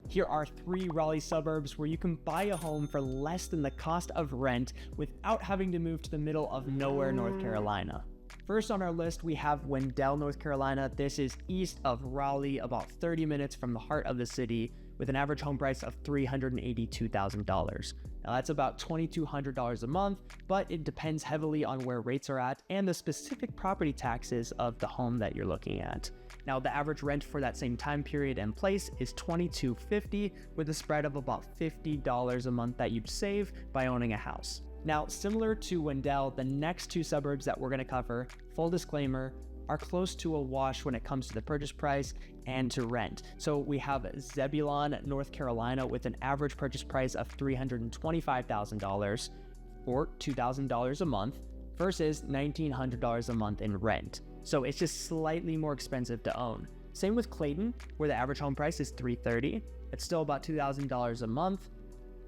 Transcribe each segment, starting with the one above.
Here are 3 Raleigh suburbs where you can buy a home for less than the cost of rent without having to move to the middle of nowhere, North Carolina. First on our list, we have Wendell, North Carolina. This is east of Raleigh, about 30 minutes from the heart of the city, with an average home price of $382,000. Now that's about $2,200 a month, but it depends heavily on where rates are at and the specific property taxes of the home that you're looking at. Now the average rent for that same time period and place is $2,250, with a spread of about $50 a month that you'd save by owning a house. Now, similar to Wendell, the next 2 suburbs that we're going to cover, full disclaimer, are close to a wash when it comes to the purchase price and to rent. So we have Zebulon, North Carolina, with an average purchase price of $325,000 or $2,000 a month versus $1,900 a month in rent. So it's just slightly more expensive to own. Same with Clayton, where the average home price is $330,000. It's still about $2,000 a month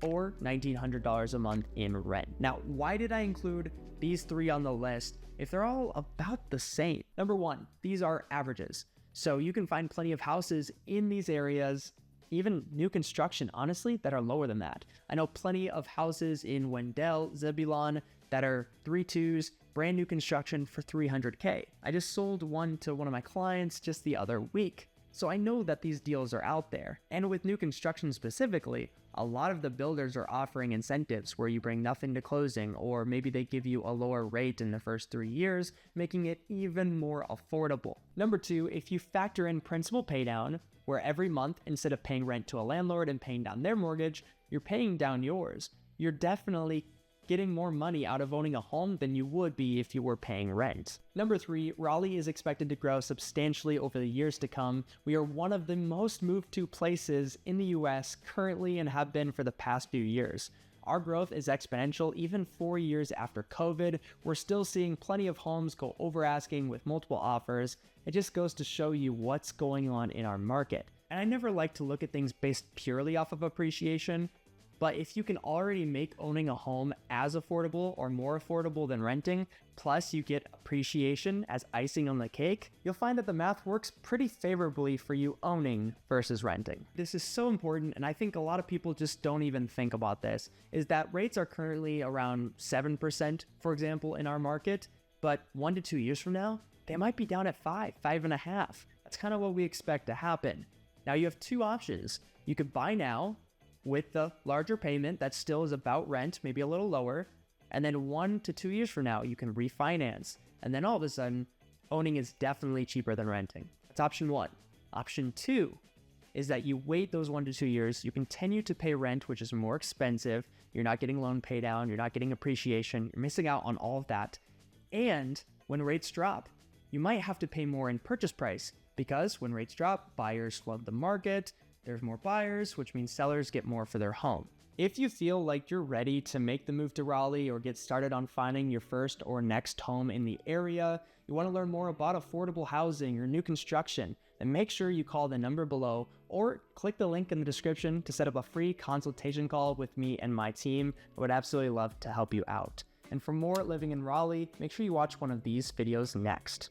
or $1,900 a month in rent. Now, why did I include these 3 on the list if they're all about the same? Number 1, these are averages. So you can find plenty of houses in these areas, even new construction, honestly, that are lower than that. I know plenty of houses in Wendell, Zebulon, that are 3.2s, brand new construction for $300K. I just sold one to one of my clients just the other week. So I know that these deals are out there. And with new construction specifically, a lot of the builders are offering incentives where you bring nothing to closing, or maybe they give you a lower rate in the first 3 years, making it even more affordable. Number 2, if you factor in principal paydown, where every month, instead of paying rent to a landlord and paying down their mortgage, you're paying down yours, you're definitely getting more money out of owning a home than you would be if you were paying rent. Number 3, Raleigh is expected to grow substantially over the years to come. We are one of the most moved to places in the US currently and have been for the past few years. Our growth is exponential. Even 4 years after COVID, we're still seeing plenty of homes go over asking with multiple offers. It just goes to show you what's going on in our market. And I never like to look at things based purely off of appreciation. But if you can already make owning a home as affordable or more affordable than renting, plus you get appreciation as icing on the cake, you'll find that the math works pretty favorably for you owning versus renting. This is so important, and I think a lot of people just don't even think about this, is that rates are currently around 7%, for example, in our market, but 1 to 2 years from now, they might be down at 5.5. That's kind of what we expect to happen. Now you have 2 options. You could buy now, with the larger payment that still is about rent, maybe a little lower, and then 1 to 2 years from now, you can refinance. And then all of a sudden, owning is definitely cheaper than renting. That's option 1. Option 2 is that you wait those 1 to 2 years, you continue to pay rent, which is more expensive, you're not getting loan pay down, you're not getting appreciation, you're missing out on all of that. And when rates drop, you might have to pay more in purchase price, because when rates drop, buyers flood the market, there's more buyers, which means sellers get more for their home. If you feel like you're ready to make the move to Raleigh or get started on finding your first or next home in the area, you want to learn more about affordable housing or new construction, then make sure you call the number below or click the link in the description to set up a free consultation call with me and my team. I would absolutely love to help you out. And for more living in Raleigh, make sure you watch one of these videos next.